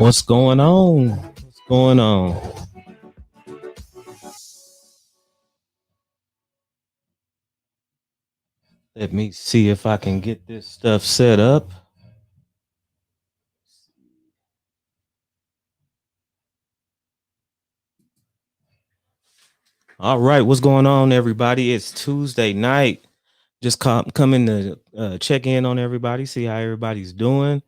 What's going on? What's going on? Let me see if I can get this stuff set up. All right, what's going on, everybody? It's Tuesday night. Just coming to check in on everybody, see how everybody's doing.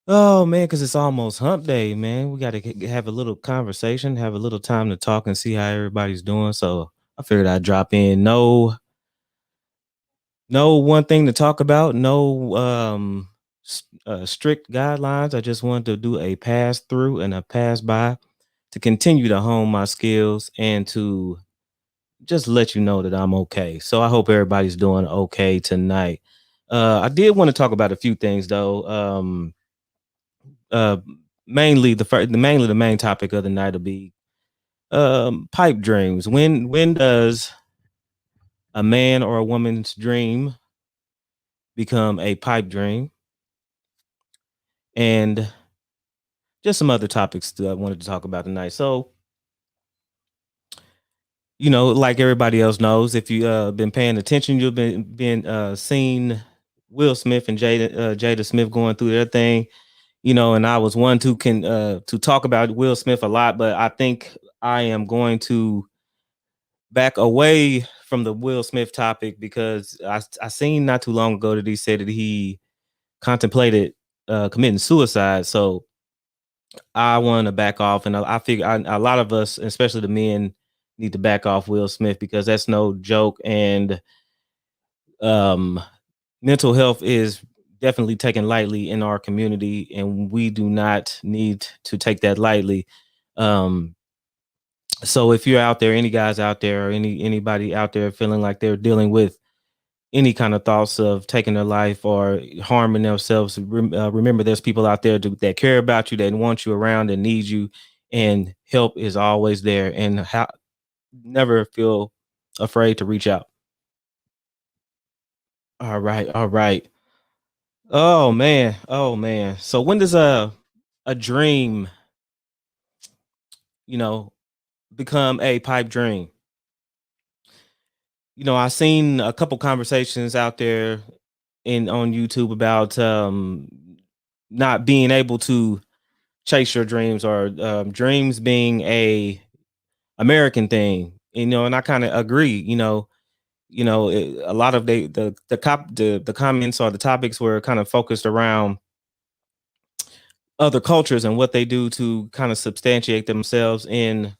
Oh man, because it's almost hump day, man. We got to have a little conversation, have a little time to talk, and see how everybody's doing. So I figured I'd drop in. No one thing to talk about. No strict guidelines. I just wanted to do a pass through and a pass by to continue to hone my skills and to just let you know that I'm okay. So I hope everybody's doing okay tonight. I did want to talk about a few things though. Uh, mainly the main topic of the night will be pipe dreams. When does a man or a woman's dream become a pipe dream? And just some other topics that I wanted to talk about tonight. So, like everybody else knows, if you been paying attention, you've been seen Will Smith and Jada Smith going through their thing. And I was one to talk about Will Smith a lot, but I think I am going to back away from the Will Smith topic because I seen not too long ago that he said that he contemplated committing suicide. So I want to back off, and I figure a lot of us, especially the men, need to back off Will Smith because that's no joke. And um, mental health is definitely taken lightly in our community, and we do not need to take that lightly. Um, so if you're out there, any guys out there, or anybody out there feeling like they're dealing with any kind of thoughts of taking their life or harming themselves, remember there's people out there that care about you, that want you around, and need you, and help is always there. And never feel afraid to reach out. All right, all right. Oh man. So when does a dream, you know, become a pipe dream? I've seen a couple conversations out there in on YouTube about not being able to chase your dreams, or dreams being a American thing. And I kind of agree. A lot of the comments or the topics were kind of focused around other cultures and what they do to kind of substantiate themselves in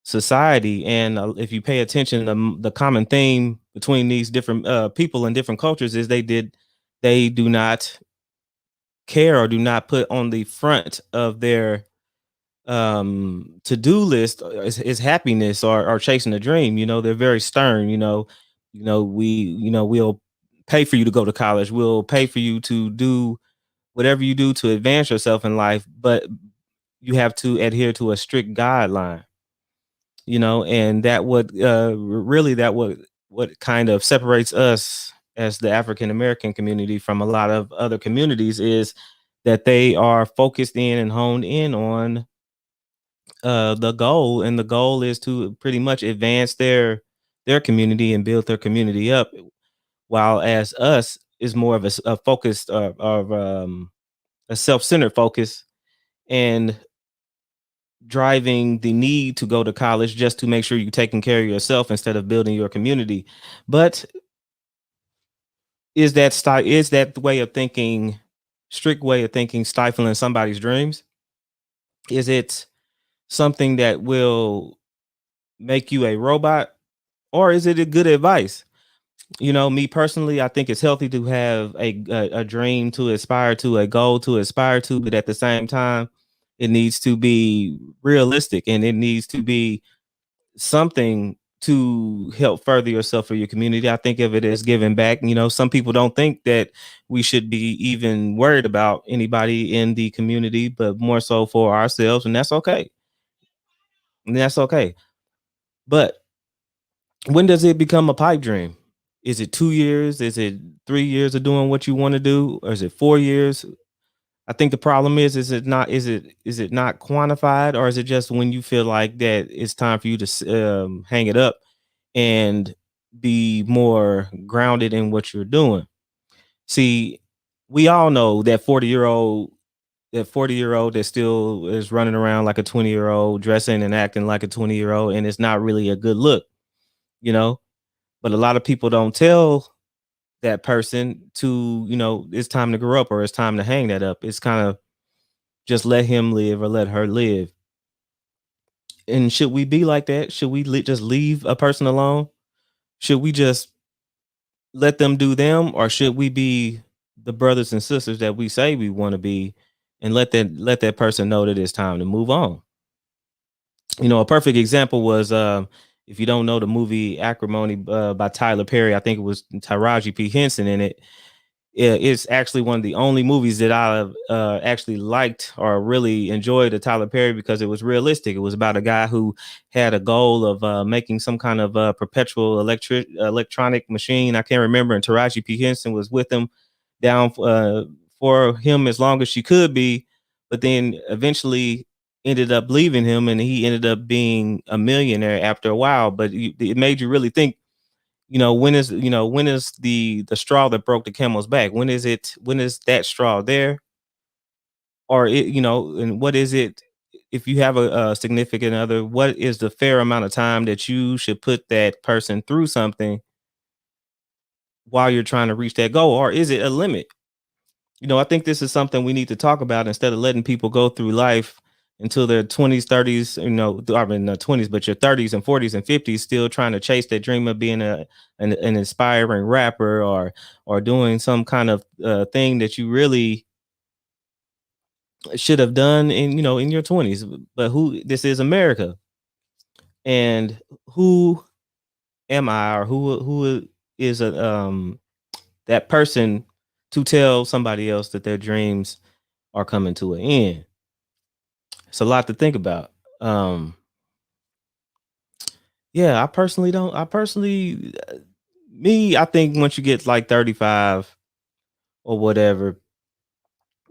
society. And if you pay attention, the common theme between these different people in different cultures is they do not care or do not put on the front of their to-do list is happiness, or chasing a dream. They're very stern. We'll pay for you to go to college, we'll pay for you to do whatever you do to advance yourself in life, but you have to adhere to a strict guideline. And that would really that what kind of separates us as the African American community from a lot of other communities is that they are focused in and honed in on the goal, and the goal is to pretty much advance their community and build their community up, while as us is more of a focused of a self-centered focus, and driving the need to go to college just to make sure you're taking care of yourself instead of building your community. But is that way of thinking, strict way of thinking, stifling somebody's dreams? Is it something that will make you a robot, or is it a good advice? Me personally, I think it's healthy to have a dream to aspire to, a goal to aspire to, but at the same time, it needs to be realistic, and it needs to be something to help further yourself or your community. I think of it as giving back. Some people don't think that we should be even worried about anybody in the community, but more so for ourselves, and that's okay. And that's okay. But when does it become a pipe dream? Is it 2 years? Is it 3 years of doing what you want to do? Or is it 4 years? I think the problem is it not quantified, or is it just when you feel like that it's time for you to hang it up and be more grounded in what you're doing? See, we all know that 40-year old that still is running around like a 20-year-old, dressing and acting like a 20-year-old, and it's not really a good look, you know. But a lot of people don't tell that person to, it's time to grow up or it's time to hang that up. It's kind of just let him live or let her live. And should we be like that? Should we just leave a person alone? Should we just let them do them, or should we be the brothers and sisters that we say we want to be, and let that person know that it's time to move on? A perfect example was, if you don't know the movie Acrimony, by Tyler Perry, I think it was Taraji P Henson in it. It's actually one of the only movies that I actually liked or really enjoyed of Tyler Perry, because it was realistic. It was about a guy who had a goal of making some kind of perpetual electronic machine. I can't remember. And Taraji P Henson was with him, down for him as long as she could be, but then eventually ended up leaving him, and he ended up being a millionaire after a while. But it made you really think, when is the straw that broke the camel's back? When is that straw there? Or and what is it, if you have a significant other, what is the fair amount of time that you should put that person through something while you're trying to reach that goal? Or is it a limit? I think this is something we need to talk about, instead of letting people go through life until their 20s, 30s, I mean, not 20s, but your 30s and 40s and 50s, still trying to chase that dream of being an inspiring rapper, or doing some kind of thing that you really should have done in your 20s. But this is America, and who am I, or who is that person to tell somebody else that their dreams are coming to an end? It's a lot to think about. Yeah, I think once you get like 35 or whatever,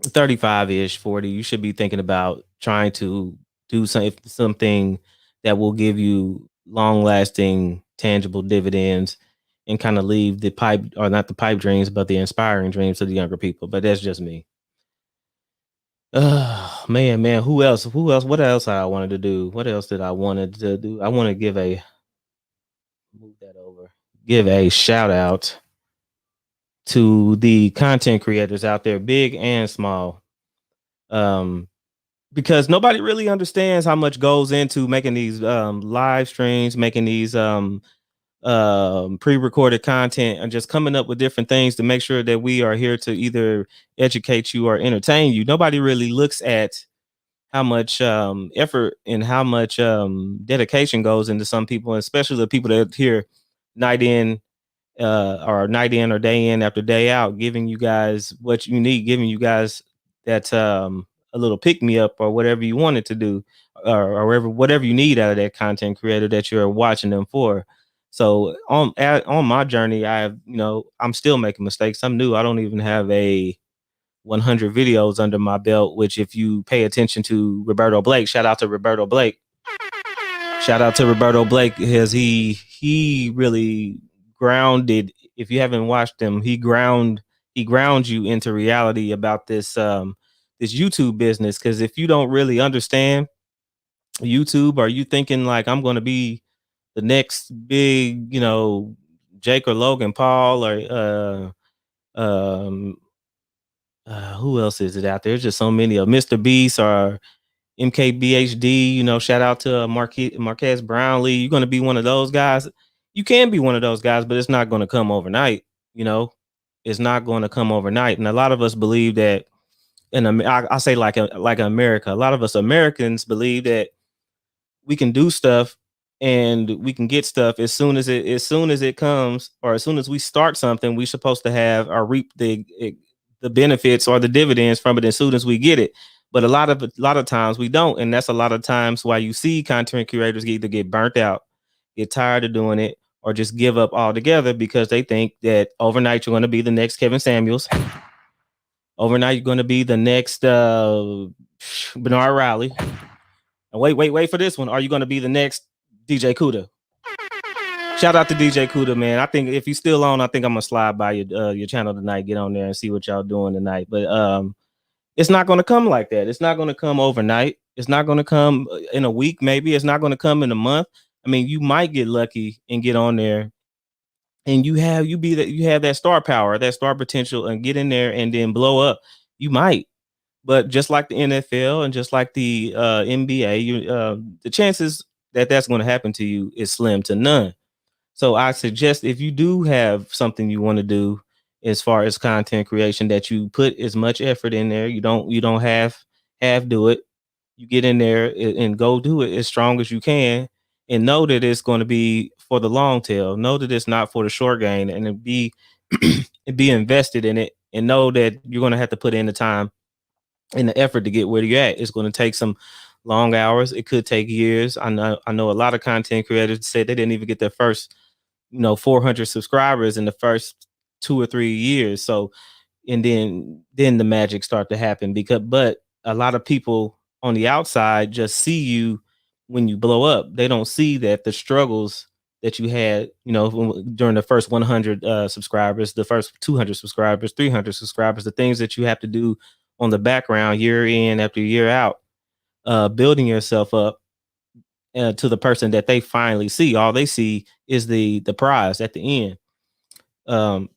35-ish, 40, you should be thinking about trying to do something that will give you long lasting, tangible dividends, and kind of leave the pipe, or not the pipe dreams, but the inspiring dreams to the younger people. But that's just me. Man, who else, what else I wanted to do? What else did I wanted to do? I want to move that over. Give a shout out to the content creators out there, big and small. Um, because nobody really understands how much goes into making these live streams, making these pre-recorded content, and just coming up with different things to make sure that we are here to either educate you or entertain you. Nobody really looks at how much effort and how much dedication goes into some people, especially the people that here night in or night in or day in after day out, giving you guys what you need, giving you guys that a little pick me up, or whatever you wanted to do, or whatever you need out of that content creator that you're watching them for. So on my journey, I'm still making mistakes. I'm new. I don't even have a 100 videos under my belt, which, if you pay attention to Roberto Blake, shout out to Roberto Blake. Shout out to Roberto Blake, because he really grounded. If you haven't watched him, he grounds you into reality about this YouTube business. Because if you don't really understand YouTube, or you thinking like, I'm going to be the next big, Jake or Logan Paul, or who else is it out there? There's just so many of Mr. Beast or MKBHD. Shout out to Marquez Brownlee. You're going to be one of those guys. You can be one of those guys, but it's not going to come overnight. It's not going to come overnight. And a lot of us believe that, and I say like America. A lot of us Americans believe that we can do stuff, and we can get stuff as soon as it comes, or as soon as we start something, we're supposed to have or reap the benefits or the dividends from it as soon as we get it. But a lot of times we don't, and that's a lot of times why you see content creators either get burnt out, get tired of doing it, or just give up altogether, because they think that overnight you're going to be the next Kevin Samuels, Overnight, you're going to be the next Bernard Riley. And wait for this one. Are you going to be the next DJ Kuda? Shout out to DJ Kuda, man. I think if you're still on, I think I'm gonna slide by your channel tonight, get on there and see what y'all doing tonight. But it's not gonna come like that. It's not gonna come overnight. It's not gonna come in a week, maybe. It's not gonna come in a month. I mean, you might get lucky and get on there, and you have that star power, that star potential, and get in there and then blow up. You might, but just like the NFL and just like the NBA, the chances that that's going to happen to you is slim to none. So I suggest if you do have something you want to do as far as content creation, that you put as much effort in there. You don't have do it. You get in there and go do it as strong as you can, and know that it's going to be for the long tail. Know that it's not for the short gain, and be invested in it, and know that you're going to have to put in the time and the effort to get where you're at. It's going to take some long hours. It could take years. I know a lot of content creators say they didn't even get their first 400 subscribers in the first 2 or 3 years. So, and then the magic start to happen, but a lot of people on the outside just see you when you blow up. They don't see that the struggles that you had, during the first 100 subscribers, the first 200 subscribers, 300 subscribers, the things that you have to do on the background year in after year out, building yourself up to the person that they finally see. All they see is the prize at the end.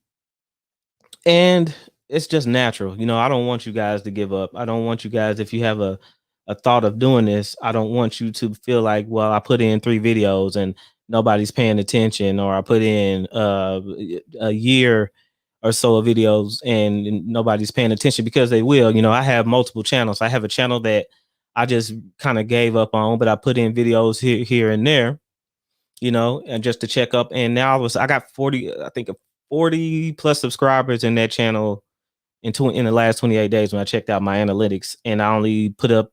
And it's just natural. I don't want you guys to give up. I don't want you guys, if you have a thought of doing this, I don't want you to feel like, well, I put in 3 videos and nobody's paying attention, or I put in a year or so of videos and nobody's paying attention, because they will. I have multiple channels. I have a channel that I just kind of gave up on, but I put in videos here and there, and just to check up. And now I got 40, I think 40 plus subscribers in that channel in the last 28 days when I checked out my analytics. And I only put up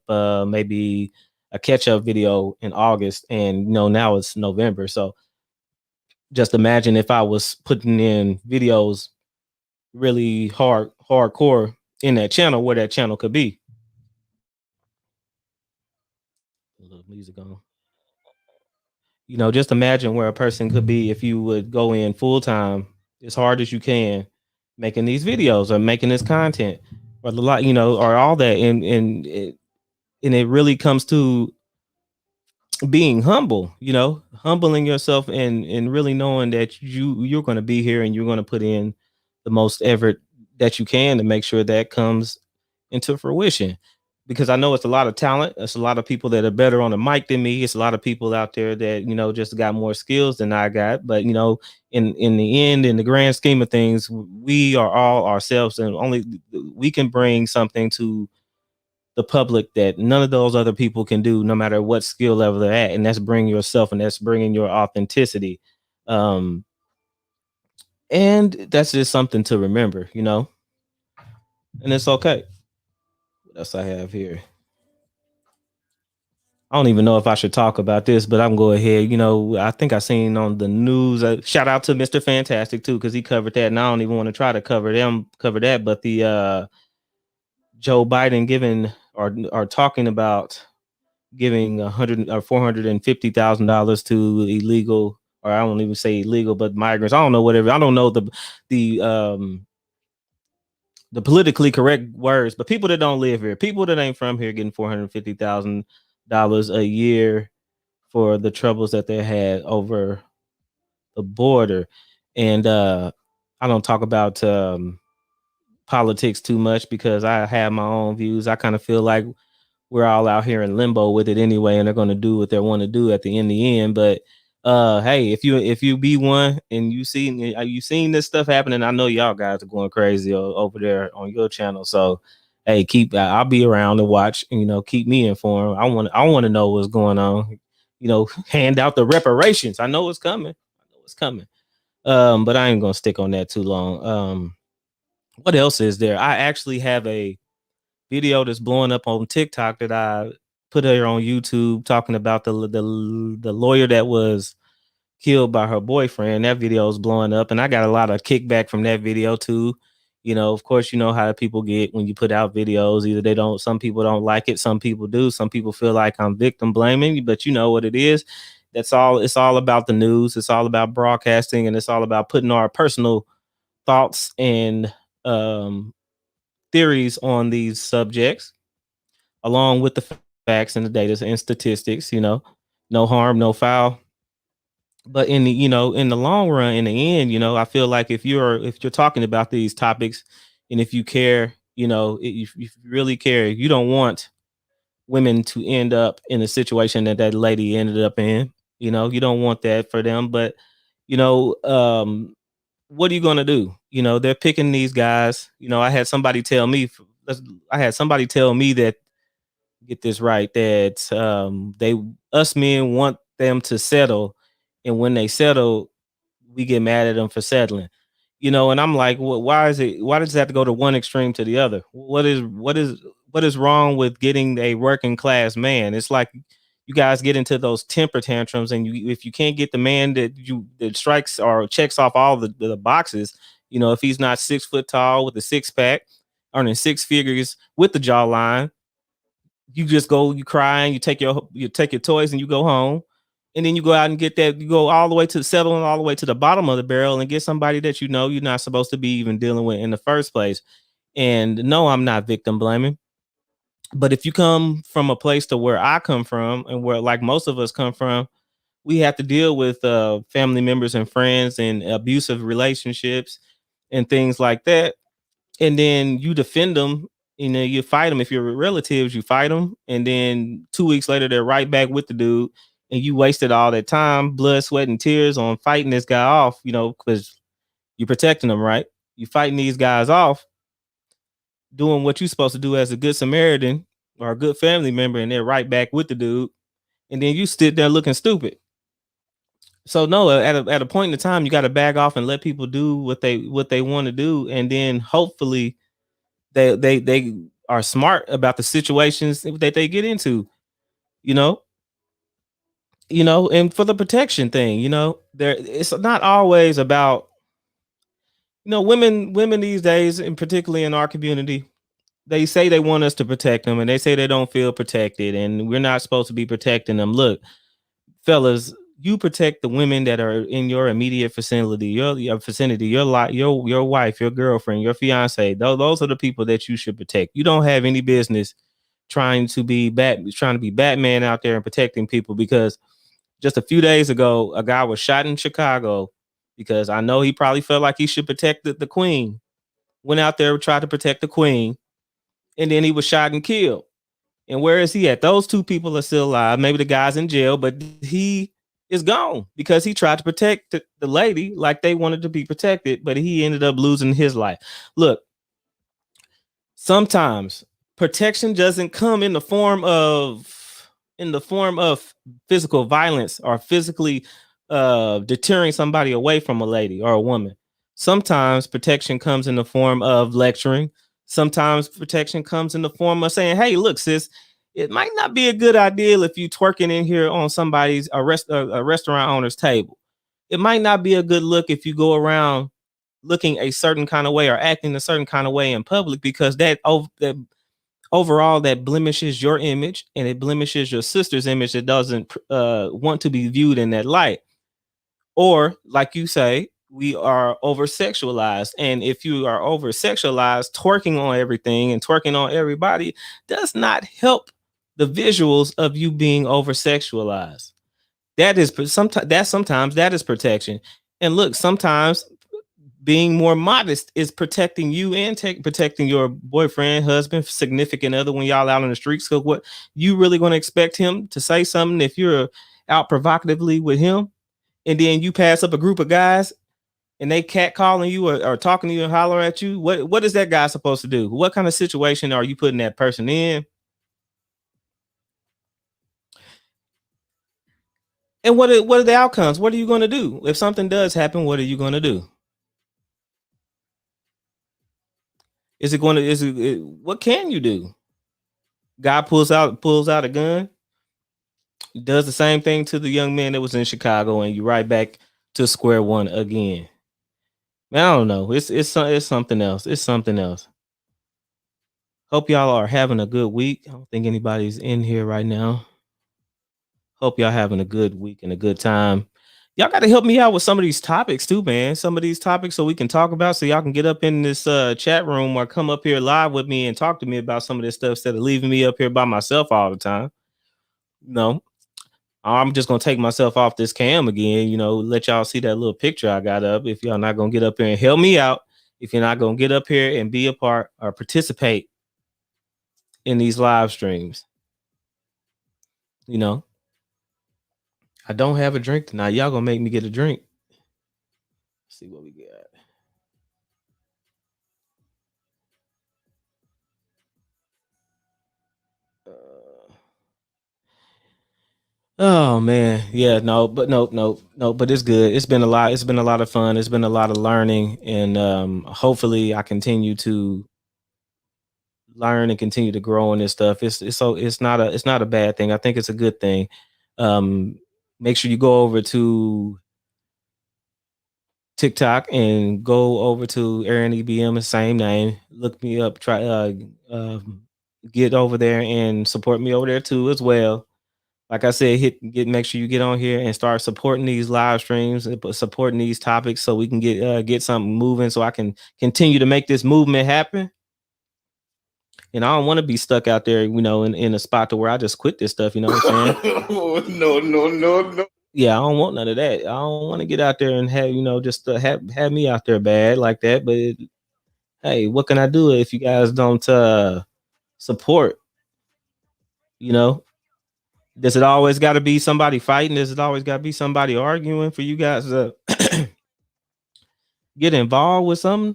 maybe a catch up video in August, and now it's November. So just imagine if I was putting in videos really hardcore in that channel, where that channel could be. A little music on. Just imagine where a person could be if you would go in full time, as hard as you can, making these videos or making this content, or a lot, or all that. And it really comes to being humble, humbling yourself, and really knowing that you're going to be here and you're going to put in the most effort that you can to make sure that comes into fruition. Because I know it's a lot of talent. It's a lot of people that are better on the mic than me. It's a lot of people out there that, just got more skills than I got. But, in the end, in the grand scheme of things, we are all ourselves, and only we can bring something to the public that none of those other people can do, no matter what skill level they're at. And that's bringing yourself, and that's bringing your authenticity. And that's just something to remember, and it's okay. What else I have here? I don't even know if I should talk about this, but I'm going ahead. I think I seen on the news. Shout out to Mr. Fantastic too, because he covered that, and I don't even want to try to cover that. But the Joe Biden giving or talking about giving $450,000 to illegal, or I don't even say illegal, but migrants. I don't know, whatever. I don't know the politically correct words, but people that don't live here, people that ain't from here, getting $450,000 a year for the troubles that they had over the border. And I don't talk about politics too much, because I have my own views. I kind of feel like we're all out here in limbo with it anyway, and they're going to do what they want to do in the end. But hey, if you be one and you seen this stuff happening, I know y'all guys are going crazy over there on your channel. So hey, I'll be around to watch, and keep me informed. I want to know what's going on. Hand out the reparations. I know it's coming. But I ain't gonna stick on that too long. What else is there? I actually have a video that's blowing up on TikTok that I put here on YouTube, talking about the lawyer that was killed by her boyfriend. That video is blowing up, and I got a lot of kickback from that video too. Of course, you know how people get when you put out videos. Either they don't, some people don't like it, some people do. Some people feel like I'm victim blaming, but you know what it is. That's all. It's all about the news. It's all about broadcasting, and it's all about putting our personal thoughts and um, theories on these subjects, along with the facts and the data and statistics. No harm, no foul. But in the long run, in the end, I feel like if you're talking about these topics, and if you care, if you really care, you don't want women to end up in a situation that that lady ended up in. You don't want that for them. But you know um what are you going to do? They're picking these guys. I had somebody tell me that, get this right, that they us men want them to settle, and when they settle, we get mad at them for settling. And I'm like, why does it have to go to one extreme to the other? What is wrong with getting a working class man? It's like you guys get into those temper tantrums, and if you can't get the man that strikes or checks off all the boxes, if he's not 6 foot tall with a six pack, earning six figures with the jawline, you just go, you cry, and you take your toys and you go home. And then you go out and get that, you go all the way to settling all the way to the bottom of the barrel and get somebody that you're not supposed to be even dealing with in the first place. And no, I'm not victim blaming. But if you come from a place to where I come from, and where like most of us come from, we have to deal with family members and friends and abusive relationships and things like that. And then you defend them. You fight them. If you're relatives, you fight them, and then 2 weeks later they're right back with the dude, and you wasted all that time, blood, sweat, and tears on fighting this guy off, because you're protecting them, right? You fighting these guys off, doing what you're supposed to do as a good Samaritan or a good family member, and they're right back with the dude, and then you sit there looking stupid. So no, at a point in the time, you got to back off and let people do what they want to do, and then hopefully they are smart about the situations that they get into, you know, and for the protection thing, there it's not always about, women these days, and particularly in our community, they say they want us to protect them, and they say they don't feel protected, and we're not supposed to be protecting them. Look, fellas, you protect the women that are in your immediate vicinity, your vicinity, your wife, your girlfriend, your fiance. Those are the people that you should protect. You don't have any business trying to be Batman out there and protecting people, because just a few days ago, a guy was shot in Chicago because I know he probably felt like he should protect the queen. Went out there, tried to protect the queen, and then he was shot and killed. And where is he at? Those two people are still alive. Maybe the guy's in jail, but he is gone because he tried to protect the lady like they wanted to be protected, but he ended up losing his life. Look, sometimes protection doesn't come in the form of physical violence or physically deterring somebody away from a lady or a woman. Sometimes protection comes in the form of lecturing. Sometimes protection comes in the form of saying, hey, look, sis, it might not be a good idea if you twerking in here on somebody's a restaurant owner's table. It might not be a good look if you go around looking a certain kind of way or acting a certain kind of way in public, because that overall that blemishes your image, and it blemishes your sister's image that doesn't want to be viewed in that light. Or like you say, we are over sexualized, and if you are over sexualized, twerking on everything and twerking on everybody does not help the visuals of you being over sexualized. Sometimes that is protection. And look, sometimes being more modest is protecting you and protecting your boyfriend, husband, significant other when y'all out on the streets. Because what, you really going to expect him to say something if you're out provocatively with him, and then you pass up a group of guys and they cat calling you, or talking to you and holler at you? What is that guy supposed to do? What kind of situation are you putting that person in? And what are the outcomes? What are you going to do if something does happen? What are you going to do? Is it going to is what can you do? Guy pulls out a gun, does the same thing to the young man that was in Chicago, and you right back to square one again. Man, I don't know. It's something else. It's something else. Hope y'all are having a good week. I don't think anybody's in here right now. Hope y'all having a good week and a good time. Y'all got to help me out with some of these topics too, man. Some of these topics so we can talk about, so y'all can get up in this chat room or come up here live with me and talk to me about some of this stuff instead of leaving me up here by myself all the time. No, I'm just gonna take myself off this cam again, let y'all see that little picture I got up. If y'all not gonna get up here and help me out, if you're not gonna get up here and be a part or participate in these live streams, I don't have a drink tonight. Y'all gonna make me get a drink. Let's see what we got. Oh man, yeah, no, but no, but it's good. It's been a lot. It's been a lot of fun. It's been a lot of learning, and hopefully, I continue to learn and continue to grow in this stuff. It's not a bad thing. I think it's a good thing. Make sure you go over to TikTok and go over to Aaron EBM, the same name. Look me up. Try get over there and support me over there too as well. Like I said, make sure you get on here and start supporting these live streams, supporting these topics, so we can get something moving, so I can continue to make this movement happen. And I don't want to be stuck out there, in a spot to where I just quit this stuff. You know what I'm saying? No. Yeah, I don't want none of that. I don't want to get out there and have, just have me out there bad like that. But hey, what can I do if you guys don't support? Does it always got to be somebody fighting? Does it always got to be somebody arguing for you guys to get involved with something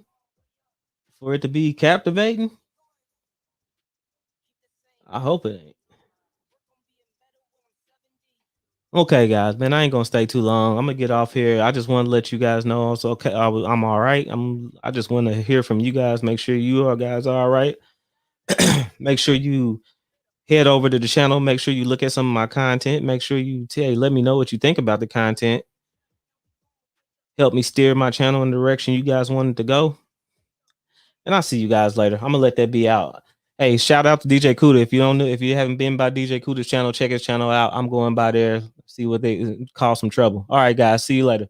for it to be captivating? I hope it ain't. Okay, guys, man, I ain't gonna stay too long. I'm gonna get off here. I just want to let you guys know it's okay. I'm all right. I just want to hear from you guys. Make sure you guys are all right. Make sure you head over to the channel. Make sure you look at some of my content. Make sure you let me know what you think about the content. Help me steer my channel in the direction you guys wanted to go. And I'll see you guys later. I'm gonna let that be out. Hey, shout out to DJ Kuda. If you don't know, if you haven't been by DJ Kuda's channel, check his channel out. I'm going by there, see what they cause some trouble. All right, guys. See you later.